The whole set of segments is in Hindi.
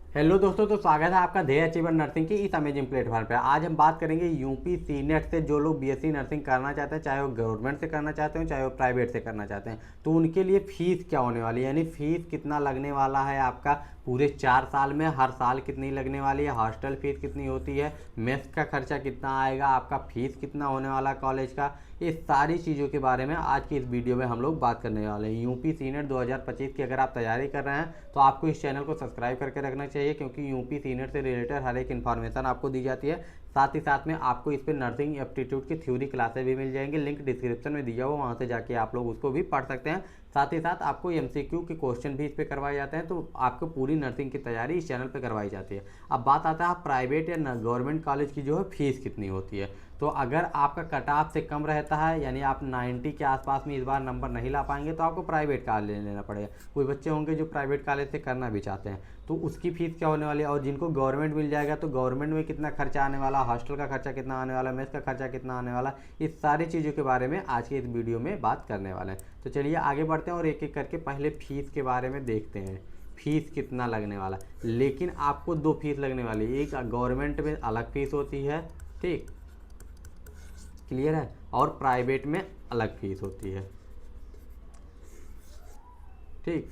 हेलो दोस्तों, तो स्वागत है आपका ध्येय अचीवर नर्सिंग की इस अमेजिंग प्लेटफॉर्म पर। आज हम बात करेंगे यूपी सीनेट से जो लोग बीएससी नर्सिंग करना चाहते हैं, चाहे वो गवर्नमेंट से करना चाहते हो चाहे वो प्राइवेट से करना चाहते हैं, तो उनके लिए फीस क्या होने वाली है, यानी फीस कितना लगने वाला है आपका पूरे 4 साल में, हर साल कितनी लगने वाली है, हॉस्टल फीस कितनी होती है, मेस का खर्चा कितना आएगा, आपका फीस कितना होने वाला कॉलेज का, ये सारी चीज़ों के बारे में आज की इस वीडियो में हम लोग बात करने वाले हैं। यूपी सीनेट 2025 की अगर आप तैयारी कर रहे हैं तो आपको इस चैनल को सब्सक्राइब करके रखना चाहिए, क्योंकि यूपी सीनेट से रिलेटेड हर एक इन्फॉर्मेशन आपको दी जाती है। साथ ही साथ में आपको इस पर नर्सिंग एप्टीट्यूड की थ्योरी क्लासेस भी मिल जाएंगी, लिंक डिस्क्रिप्शन में दिया हुआ, वहाँ से जाके आप लोग उसको भी पढ़ सकते हैं। साथ ही साथ आपको एमसीक्यू के क्वेश्चन भी इस पर करवाए जाते हैं, तो आपको पूरी नर्सिंग की तैयारी इस चैनल पर करवाई जाती है। अब बात आता है प्राइवेट या गवर्नमेंट कॉलेज की जो है फीस कितनी होती है। तो अगर आपका कट ऑफ से कम रहता है, यानी आप 90 के आसपास में इस बार नंबर नहीं ला पाएंगे, तो आपको प्राइवेट कॉलेज लेना पड़ेगा। कोई बच्चे होंगे जो प्राइवेट कॉलेज से करना भी चाहते हैं, तो उसकी फ़ीस क्या होने वाली है। और जिनको गवर्नमेंट मिल जाएगा तो गवर्नमेंट में कितना खर्चा आने वाला, हॉस्टल का खर्चा कितना आने वाला, मेस का खर्चा कितना आने वाला, इस सारी चीज़ों के बारे में आज के इस वीडियो में बात करने वाले हैं। तो चलिए आगे बढ़ते हैं और एक एक करके पहले फ़ीस के बारे में देखते हैं। फीस कितना लगने वाला, लेकिन आपको दो फीस लगने वाली है। एक गवर्नमेंट में अलग फीस होती है, ठीक, क्लियर है, और प्राइवेट में अलग फीस होती है, ठीक।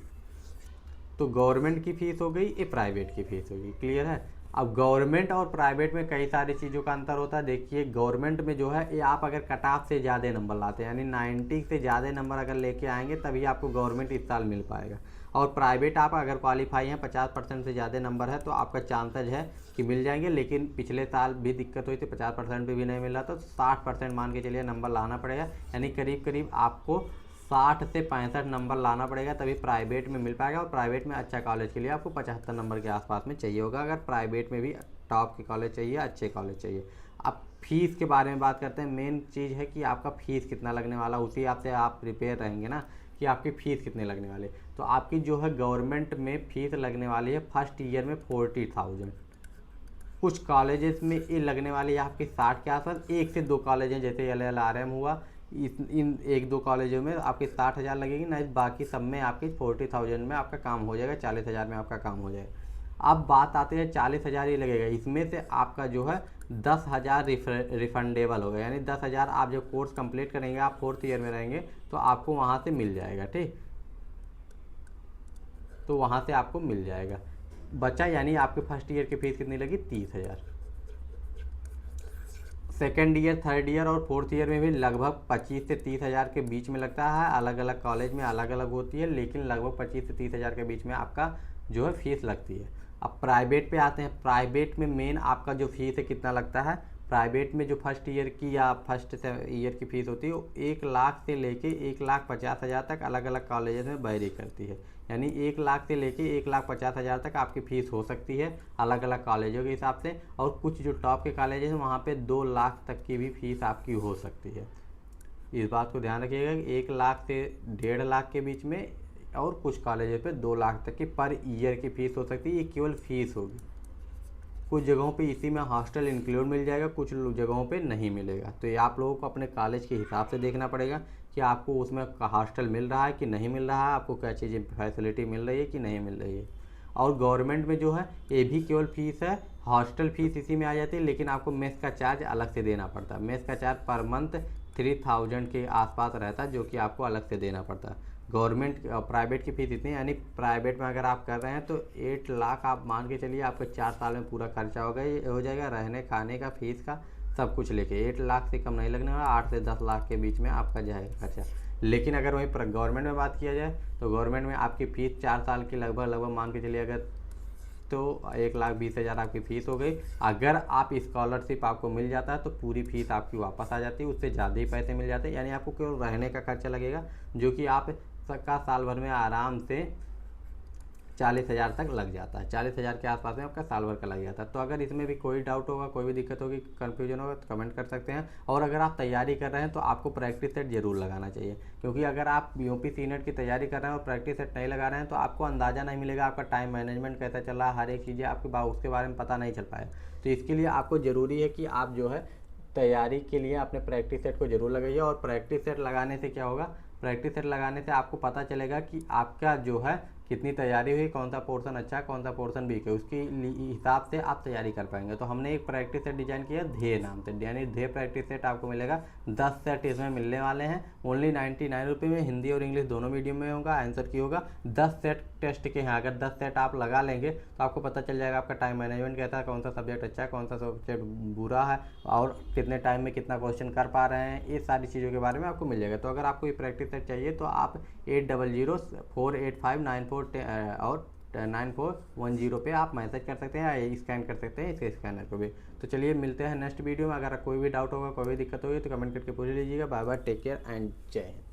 तो गवर्नमेंट की फ़ीस हो गई, ये प्राइवेट की फ़ीस होगी, क्लियर है। अब गवर्नमेंट और प्राइवेट में कई सारी चीज़ों का अंतर होता है। देखिए गवर्नमेंट में जो है ये आप अगर कट ऑफ से ज़्यादा नंबर लाते हैं, यानी 90 से ज़्यादा नंबर अगर लेके आएंगे तभी आपको गवर्नमेंट इस साल मिल पाएगा। और प्राइवेट आप अगर क्वालिफाई हैं, 50% से ज़्यादा नंबर है, तो आपका चांसेज है कि मिल जाएंगे। लेकिन पिछले साल भी दिक्कत हुई थी, 50% पे भी नहीं मिला, तो 60% मान के चलिए नंबर लाना पड़ेगा। यानी करीब करीब आपको 60 से 65 नंबर लाना पड़ेगा, तभी प्राइवेट में मिल पाएगा। और प्राइवेट में अच्छा कॉलेज के लिए आपको 75 नंबर के आसपास में चाहिए होगा, अगर प्राइवेट में भी टॉप के कॉलेज चाहिए, अच्छे कॉलेज चाहिए। अब फीस के बारे में बात करते हैं। मेन चीज़ है कि आपका फ़ीस कितना लगने वाला, उसी आपसे आप प्रिपेयर रहेंगे ना कि आपकी फ़ीस कितने लगने वाली। तो आपकी जो है गवर्नमेंट में फ़ीस लगने वाली है फर्स्ट ईयर में 40,000। कुछ कॉलेजेस में ये लगने वाली है आपके 60 के आसपास। एक से दो कॉलेज हैं, जैसे LLRM हुआ, इन एक दो कॉलेजों में आपके 60,000 लगेगी ना, बाकी सब में आपके 40,000 में आपका काम हो जाएगा, 40,000 में आपका काम हो जाएगा। अब बात आती है 40,000 ही लगेगा, इसमें से आपका जो है 10,000 रिफंडेबल होगा, यानी 10,000 आप जब कोर्स कंप्लीट करेंगे, आप 4th ईयर में रहेंगे, तो आपको वहाँ से मिल जाएगा, ठीक। तो वहाँ से आपको मिल जाएगा बचा, यानी आपके फर्स्ट ईयर की फीस कितनी लगी, 30,000। सेकेंड ईयर, थर्ड ईयर और फोर्थ ईयर में भी लगभग 25 से 30,000 के बीच में लगता है। अलग अलग कॉलेज में अलग अलग होती है, लेकिन लगभग 25 से 30,000 के बीच में आपका जो है फीस लगती है। अब प्राइवेट पे आते हैं। प्राइवेट में मेन आपका जो फीस है कितना लगता है। प्राइवेट में जो फर्स्ट ईयर की या फर्स्ट ईयर की फ़ीस होती है वो 1 लाख से लेके 1,50,000 तक अलग अलग कॉलेजेस में वैरी करती है। यानी 1 लाख से लेके 1,50,000 तक आपकी फ़ीस हो सकती है अलग अलग कॉलेजों के हिसाब से। और कुछ जो टॉप के कॉलेजेस हैं वहाँ पे 2 लाख तक की भी फ़ीस आपकी हो सकती है। इस बात को ध्यान रखिएगा कि 1 लाख से 1.5 लाख के बीच में, और कुछ कॉलेजों पे 2 लाख तक की पर ईयर की फ़ीस हो सकती है। ये केवल फ़ीस होगी। कुछ जगहों पे इसी में हॉस्टल इंक्लूड मिल जाएगा, कुछ जगहों पे नहीं मिलेगा। तो ये आप लोगों को अपने कॉलेज के हिसाब से देखना पड़ेगा कि आपको उसमें हॉस्टल मिल रहा है कि नहीं मिल रहा है, आपको क्या चीज़ें फैसिलिटी मिल रही है कि नहीं मिल रही है। और गवर्नमेंट में जो है ये भी केवल फीस है, हॉस्टल फीस इसी में आ जाती है, लेकिन आपको मेस का चार्ज अलग से देना पड़ता है। मेस का चार्ज पर मंथ 3,000 के आसपास रहता है, जो कि आपको अलग से देना पड़ता है। गवर्नमेंट प्राइवेट की फ़ीस इतनी, यानी प्राइवेट में अगर आप कर रहे हैं तो 8 लाख आप मान के चलिए आपका 4 साल में पूरा खर्चा हो जाएगा, रहने खाने का, फीस का, सब कुछ लेके 8 लाख से कम नहीं लगने वाला। 8 से 10 लाख के बीच में आपका जाएगा खर्चा। लेकिन अगर वहीं पर गवर्नमेंट में बात किया जाए तो गवर्नमेंट में आपकी फ़ीस 4 साल की लगभग लगभग मान के चलिए, अगर तो 1,20,000 आपकी फ़ीस हो गई। अगर आप स्कॉलरशिप आपको मिल जाता है तो पूरी फ़ीस आपकी वापस आ जाती है, उससे ज़्यादा ही पैसे मिल जाते हैं। यानी आपको केवल रहने का खर्चा लगेगा, जो कि आप का साल भर में आराम से 40,000 तक लग जाता है। 40,000 के आसपास में आपका साल भर का लग जाता है। तो अगर इसमें भी कोई डाउट होगा, कोई भी दिक्कत होगी, कन्फ्यूजन होगा, तो कमेंट कर सकते हैं। और अगर आप तैयारी कर रहे हैं तो आपको प्रैक्टिस सेट जरूर लगाना चाहिए, क्योंकि अगर आप यूपी सीनेट की तैयारी कर रहे हैं और प्रैक्टिस सेट नहीं लगा रहे हैं तो आपको अंदाज़ा नहीं मिलेगा आपका टाइम मैनेजमेंट कैसा चल रहा है, हर एक चीज़ें आपके उसके बारे में पता नहीं चल पाए। तो इसके लिए आपको ज़रूरी है कि आप जो है तैयारी के लिए अपने प्रैक्टिस सेट को जरूर लगाइए। और प्रैक्टिस सेट लगाने से क्या होगा, प्रैक्टिस सेट लगाने से आपको पता चलेगा कि आपका जो है कितनी तैयारी हुई, कौन सा पोर्शन अच्छा है, कौन सा पोर्शन वीक है, उसके हिसाब से आप तैयारी कर पाएंगे। तो हमने एक प्रैक्टिस सेट डिजाइन किया ध्येय नाम से, यानी ध्येय प्रैक्टिस सेट आपको मिलेगा 10 सेट इसमें मिलने वाले हैं। ओनली 99 रुपये में हिंदी और इंग्लिश दोनों मीडियम में होगा। आंसर की होगा 10 सेट टेस्ट के हैं। अगर 10 सेट आप लगा लेंगे तो आपको पता चल जाएगा आपका टाइम मैनेजमेंट कैसा है, कौन सा सब्जेक्ट अच्छा है, कौन सा सब्जेक्ट बुरा है, और कितने टाइम में कितना क्वेश्चन कर पा रहे हैं। ये सारी चीज़ों के बारे में आपको मिल जाएगा। तो अगर आपको ये प्रैक्टिस सेट चाहिए तो आप 80048594 और 9410 पे आप मैसेज कर सकते हैं या स्कैन कर सकते हैं इसके स्कैनर को भी। तो चलिए मिलते हैं नेक्स्ट वीडियो में। अगर कोई भी डाउट होगा, कोई भी दिक्कत होगी तो कमेंट करके पूछ लीजिएगा। Bye bye, take care and जय हिंद।